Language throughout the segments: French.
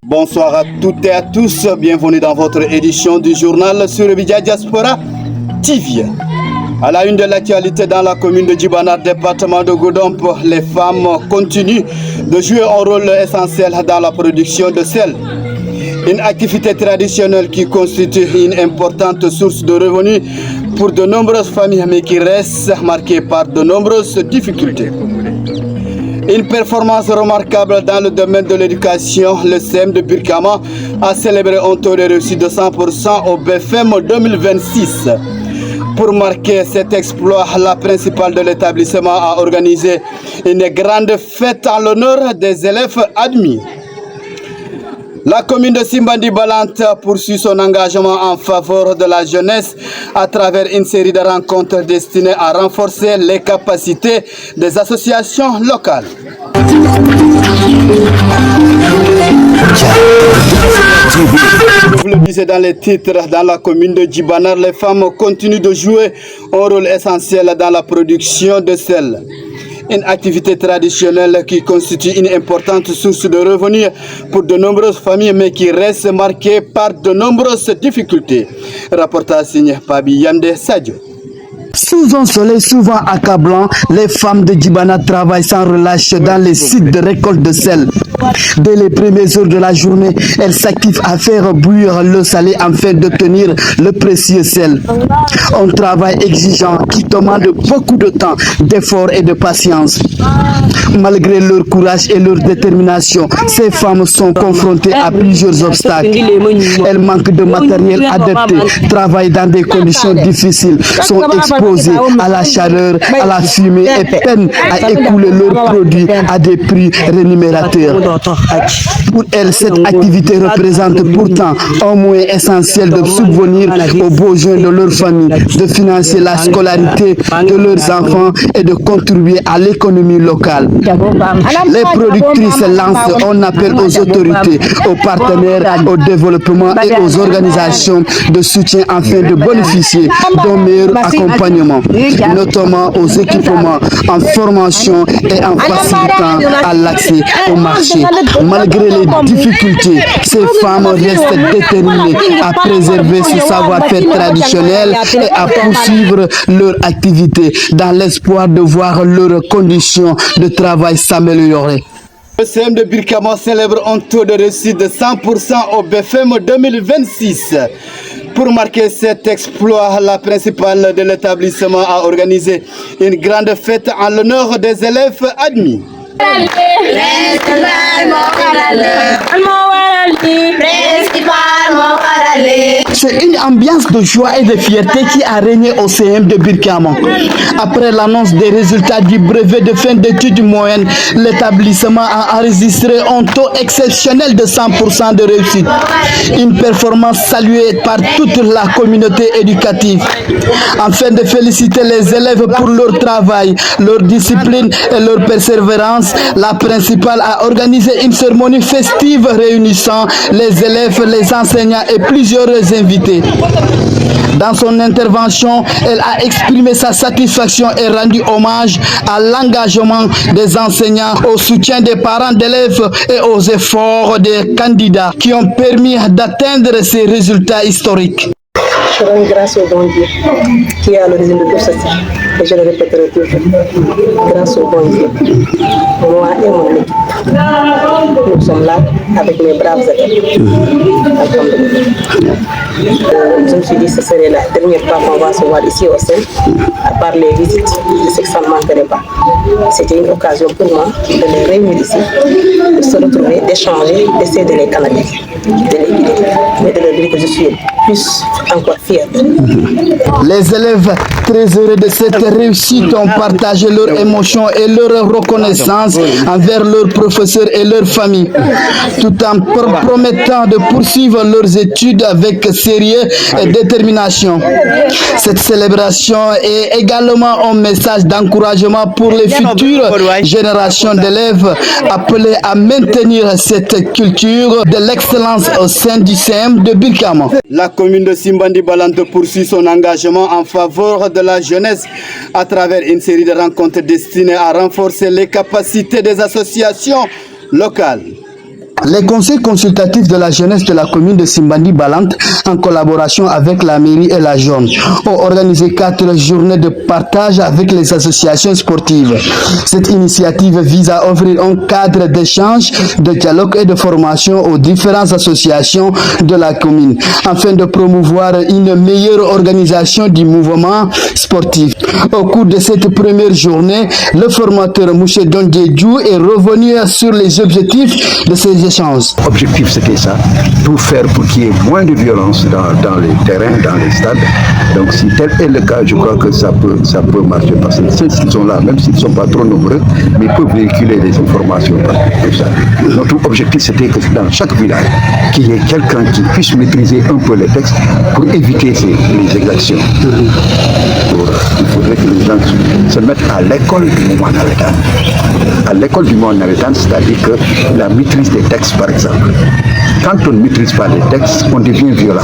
Bonsoir à toutes et à tous, bienvenue dans votre édition du journal sur Vidia Diaspora TV. À la une de l'actualité dans la commune de Djibana, département de Goudomp, les femmes continuent de jouer un rôle essentiel dans la production de sel. Une activité traditionnelle qui constitue une importante source de revenus pour de nombreuses familles, mais qui reste marquée par de nombreuses difficultés. Une performance remarquable dans le domaine de l'éducation, le CEM de Birkama a célébré un taux de réussite de 100% au BFM 2026. Pour marquer cet exploit, la principale de l'établissement a organisé une grande fête en l'honneur des élèves admis. La commune de Simbandi Balante poursuit son engagement en faveur de la jeunesse à travers une série de rencontres destinées à renforcer les capacités des associations locales. Vous le disiez dans les titres, dans la commune de Djibana, les femmes continuent de jouer un rôle essentiel dans la production de sel. Une activité traditionnelle qui constitue une importante source de revenus pour de nombreuses familles, mais qui reste marquée par de nombreuses difficultés. Reportage signé Pabi Yande Sadio. Sous un soleil souvent accablant, les femmes de Djibana travaillent sans relâche dans les sites de récolte de sel. Dès les premières heures de la journée, elles s'activent à faire bouillir l'eau salée afin d'obtenir le précieux sel. Un travail exigeant qui demande beaucoup de temps, d'efforts et de patience. Malgré leur courage et leur détermination, ces femmes sont confrontées à plusieurs obstacles. Elles manquent de matériel adapté, travaillent dans des conditions difficiles, sont exposées à la chaleur, à la fumée et peinent à écouler leurs produits à des prix rémunérateurs. Pour elles, cette activité représente pourtant un moyen essentiel de subvenir aux besoins de leur famille, de financer la scolarité de leurs enfants et de contribuer à l'économie locale. Les productrices lancent un appel aux autorités, aux partenaires, au développement et aux organisations de soutien afin de bénéficier d'un meilleur accompagnement, notamment aux équipements en formation et en facilitant à l'accès au marché. Malgré les difficultés, ces femmes restent déterminées à préserver ce savoir-faire traditionnel et à poursuivre leur activité dans l'espoir de voir leurs conditions de travail s'améliorer. Le CEM de Birkama célèbre un taux de réussite de 100% au BFM 2026. Pour marquer cet exploit, la principale de l'établissement a organisé une grande fête en l'honneur des élèves admis. C'est une ambiance de joie et de fierté qui a régné au CM de Birkama. Après l'annonce des résultats du brevet de fin d'études moyennes, l'établissement a enregistré un taux exceptionnel de 100% de réussite. Une performance saluée par toute la communauté éducative. Afin de féliciter les élèves pour leur travail, leur discipline et leur persévérance, la principale a organisé une cérémonie festive réunissant les élèves, les enseignants et plusieurs invités. Dans son intervention, elle a exprimé sa satisfaction et rendu hommage à l'engagement des enseignants, au soutien des parents d'élèves et aux efforts des candidats qui ont permis d'atteindre ces résultats historiques. Je rends grâce au bon Dieu qui est à l'origine de tout ceci. Et je le répéterai toujours. Grâce au bon Dieu, moi et mon équipe, nous sommes là avec mes braves élèves. Je me suis dit que ce serait la dernière fois qu'on va se voir ici au CEM, à part les visites. Je sais que ça ne manquerait pas. C'était une occasion pour moi de les réunir ici, de se retrouver, d'échanger, d'essayer de les canaliser, de les guider, mais de leur dire que je suis plus encore fière. Les élèves très heureux de cette réussite, ont partagé leurs émotions et leur reconnaissance envers leurs professeurs et leurs familles, tout en promettant de poursuivre leurs études avec sérieux et détermination. Cette célébration est également un message d'encouragement pour les futures générations d'élèves appelées à maintenir cette culture de l'excellence au sein du CM de Birkama. La commune de Simbandi Balante poursuit son engagement en faveur de la jeunesse à travers une série de rencontres destinées à renforcer les capacités des associations locales. Les conseils consultatifs de la jeunesse de la commune de Simbandi Balante, en collaboration avec la mairie et la zone, ont organisé 4 journées de partage avec les associations sportives. Cette initiative vise à offrir un cadre d'échange, de dialogue et de formation aux différentes associations de la commune, afin de promouvoir une meilleure organisation du mouvement sportif. Au cours de cette première journée, le formateur M. Dondjedjou est revenu sur les objectifs de ces échanges. L'objectif, c'était ça, tout faire pour qu'il y ait moins de violence dans les terrains, dans les stades. Donc si tel est le cas, je crois que ça peut marcher, parce que ceux qui sont là, même s'ils ne sont pas trop nombreux, mais ils peuvent véhiculer des informations. Tout ça. Notre objectif, c'était que dans chaque village, qu'il y ait quelqu'un qui puisse maîtriser un peu les textes pour éviter les exactions. Il faudrait que les gens se mettent à l'école du moment navétane. À l'école du moment navétane, c'est-à-dire que la maîtrise des textes, par exemple. Quand on ne maîtrise pas les textes, on devient violent,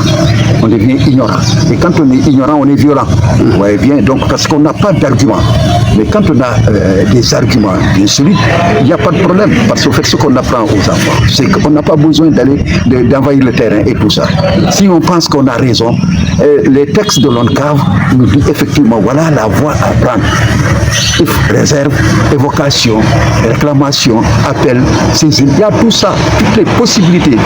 on devient ignorant. Et quand on est ignorant, on est violent. Vous voyez bien, donc parce qu'on n'a pas d'arguments. Mais quand on a des arguments bien solides, il n'y a pas de problème. Parce qu'au fait, ce qu'on apprend aux enfants, c'est qu'on n'a pas besoin d'envahir le terrain et tout ça. Si on pense qu'on a raison, les textes de l'ONCAV nous disent effectivement, voilà la voie à prendre. Réserve, évocation, réclamation, appel, saisine. Il y a tout ça, toutes les possibilités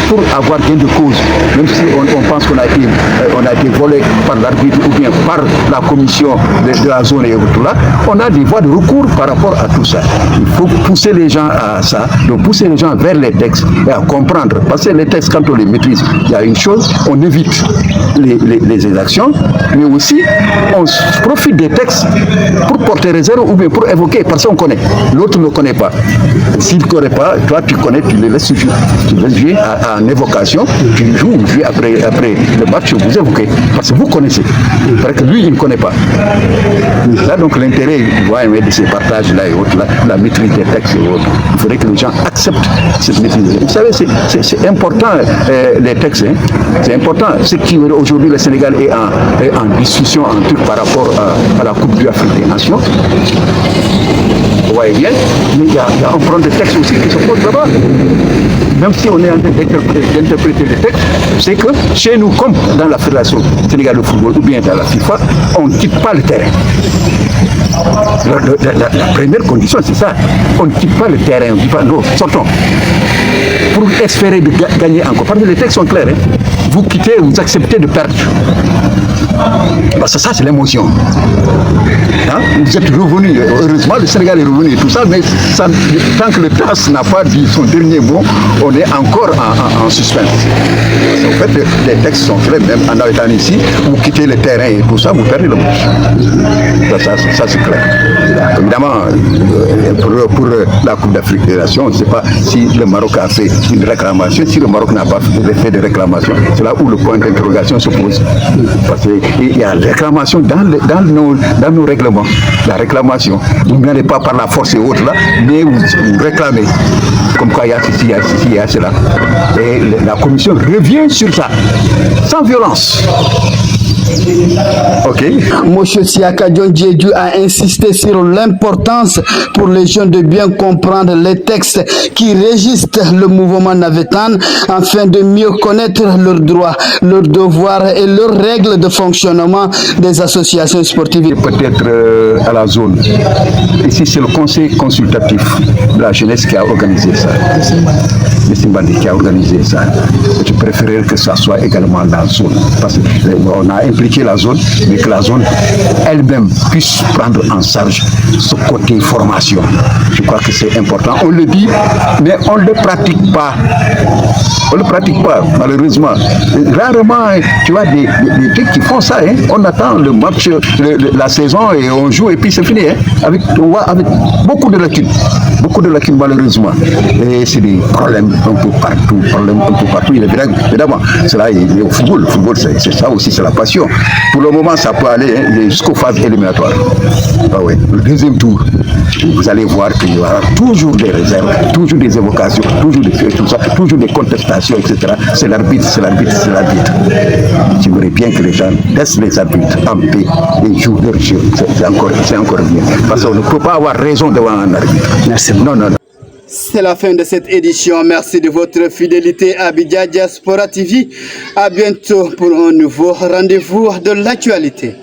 pour avoir gain de cause. Même si on pense qu'on a été volé par l'arbitre ou bien par la commission de la zone et autres là, on a des voies de recours par rapport à tout ça. Il faut pousser les gens à ça, donc pousser les gens vers les textes et à comprendre. Parce que les textes, quand on les maîtrise, il y a une chose, on évite les exactions, mais aussi on profite des textes pour porter réserve ou bien pour évoquer, parce qu'on connaît. L'autre ne connaît pas. S'il ne connaît pas, toi tu connais, tu le laisses jouer. Tu laisses jouer en évocation, tu joues après le match, vous évoquez. Parce que vous connaissez. Parce que lui, il ne connaît pas. Là, donc l'intérêt, de ces partages-là et autres, la maîtrise des textes et autres, il faudrait que les gens acceptent cette maîtrise. Vous savez, c'est important, les textes. Hein. C'est important. Ce qui, aujourd'hui, le Sénégal est en discussion en truc par rapport à la Coupe du Afrique des Nations. Vous voyez bien, mais il y a un problème de texte aussi qui se pose là-bas. Même si on est en train d'interpréter les textes, c'est que chez nous, comme dans la Fédération Sénégal de football ou bien dans la FIFA, on ne quitte pas le terrain. La première condition, c'est ça. On ne quitte pas le terrain, on ne dit pas non, sortons. Pour espérer de gagner encore. Parce que les textes sont clairs. Hein. Vous quittez, vous acceptez de perdre. Parce que ça, c'est l'émotion. Hein? Vous êtes revenu, heureusement, le Sénégal est revenu et tout ça, mais ça, tant que le TAS n'a pas dit son dernier mot, on est encore en suspense. En fait, les textes sont clairs, même en étant ici, vous quittez le terrain et tout ça, vous perdez le match. Ça c'est clair. Évidemment, pour la Coupe d'Afrique des Nations, on ne sait pas si le Maroc a fait une réclamation. Si le Maroc n'a pas fait de réclamation, c'est là où le point d'interrogation se pose. Parce qu'il y a la réclamation dans nos règlements. La réclamation, vous n'allez pas par la force et autres là, mais vous réclamez. Comme quoi il y a ceci, il y a cela. Et la commission revient sur ça, sans violence. Ok. Monsieur Siaka Dondjedjou a insisté sur l'importance pour les jeunes de bien comprendre les textes qui régissent le mouvement navétane afin de mieux connaître leurs droits, leurs devoirs et leurs règles de fonctionnement des associations sportives. Peut-être à la zone. Ici, c'est le conseil consultatif de la jeunesse qui a organisé ça. Le Simbandi qui a organisé ça. Je préférerais que ça soit également dans la zone. Parce qu'on a un impliquer la zone, mais que la zone elle-même puisse prendre en charge ce côté formation. Je crois que c'est important. On le dit, mais on ne le pratique pas. On ne le pratique pas, malheureusement. Rarement, tu vois, des trucs qui font ça. Hein. On attend le match, la saison, et on joue, et puis c'est fini. Hein. On voit avec beaucoup de lacunes malheureusement. Et c'est des problèmes un peu partout. Il est vrai, évidemment, cela est au football. Le football, c'est ça aussi, c'est la passion. Pour le moment, ça peut aller jusqu'aux phases éliminatoires. Ah ouais. Le deuxième tour, vous allez voir qu'il y aura toujours des réserves, toujours des évocations, toujours des contestations, etc. C'est l'arbitre. J'aimerais bien que les gens laissent les arbitres en paix et jouent leur jeu. C'est encore bien. Parce qu'on ne peut pas avoir raison devant un arbitre. Merci. Non. C'est la fin de cette édition. Merci de votre fidélité à Abidjan Diaspora TV. À bientôt pour un nouveau rendez-vous de l'actualité.